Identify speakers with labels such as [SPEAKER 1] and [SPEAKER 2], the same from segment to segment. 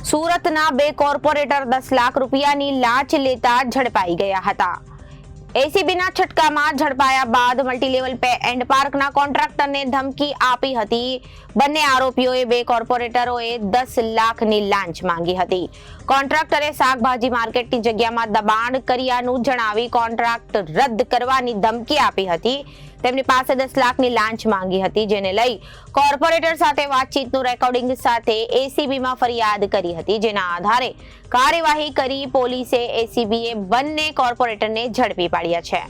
[SPEAKER 1] સુરતના બે કોર્પોરેટર 10 લાખ રૂપિયાની લાંચ લેતા ઝડપાઈ ગયા હતા। એસીબીના છટકામાં ઝડપાયા બાદ મલ્ટીલેવલ પે એન્ડ પાર્કના કોન્ટ્રાક્ટરને ધમકી આપી હતી। બંને આરોપીઓએ બે કોર્પોરેટરોએ 10 લાખની લાંચ માંગી હતી। કોન્ટ્રાક્ટરે શાકભાજી માર્કેટની જગ્યામાં દબાણ કર્યાનું જણાવી કોન્ટ્રાક્ટ રદ કરવાની ધમકી આપી હતી। તેમની પાસે 10 લાખની લાંચ માંગી હતી, જેને લઈ કોર્પોરેટર સાથે વાતચીતનું રેકોર્ડિંગ સાથે એસીબીમાં ફરિયાદ કરી હતી, જેના આધારે કાર્યવાહી કરી પોલીસે એસીબીએ બંને કોર્પોરેટરને ઝડપી પાડ્યા છે।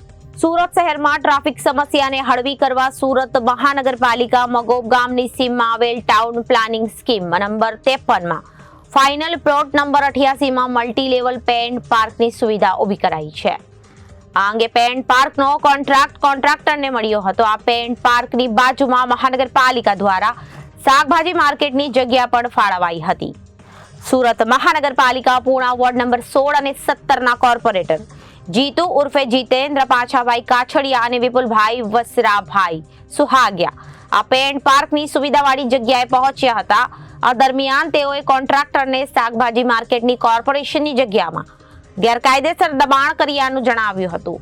[SPEAKER 1] સુરત શહેરમાં ટ્રાફિક સમસ્યાને હળવી કરવા સુરત મહાનગરપાલિકા મગોબ ગામની સીમમાં આવેલ ટાઉન પ્લાનિંગ સ્કીમ નંબર 53 માં ફાઇનલ પ્લોટ નંબર 88 માં મલ્ટી લેવલ પે એન્ડ પાર્કની સુવિધા ઊભી કરાઈ છે। આ અંગે પે એન્ડ પાર્કનો કોન્ટ્રાક્ટરને મળ્યો હતો। આ પે એન્ડ પાર્કની બાજુમાં મહાનગરપાલિકા દ્વારા શાકભાજી માર્કેટની જગ્યા પણ ફાળવાઈ હતી। સુરત મહાનગરપાલિકા પૂર્ણા વોર્ડ નંબર 16 અને 17 ના કોર્પોરેટર જીતુ ઉર્ફે જીતેન્દ્ર પાછાભાઈ કાછડિયા અને વિપુલભાઈ વસરાભાઈ સુહાગિયા આ પે એન્ડ પાર્કની સુવિધાવાળી જગ્યાએ પહોંચ્યા હતા। આ દરમિયાન તેઓએ કોન્ટ્રાક્ટરને શાકભાજી માર્કેટની કોર્પોરેશનની જગ્યામાં ગેરકાયદેસર દબાણ કર્યાનું જણાવ્યું હતું।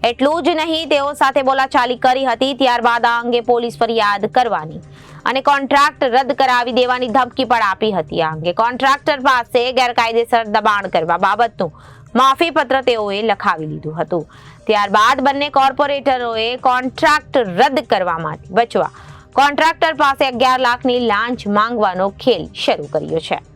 [SPEAKER 1] એટલું જ નહીં, તેઓ સાથે બોલાચાલી કરી હતી। ત્યારબાદ આ અંગે પોલીસ ફરિયાદ કરવાની અને કોન્ટ્રાક્ટ રદ કરાવી દેવાની ધમકી પણ આપી હતી। આ અંગે કોન્ટ્રાક્ટર પાસે ગેરકાયદેસર દબાણ કરવા બાબતનું માફી પત્ર તેઓએ લખાવી લીધું હતું। ત્યારબાદ બંને કોર્પોરેટરોએ કોન્ટ્રાક્ટ રદ કરવામાંથી બચવા કોન્ટ્રાક્ટર પાસે 11 લાખની લાંચ માંગવાનો ખેલ શરૂ કર્યો છે।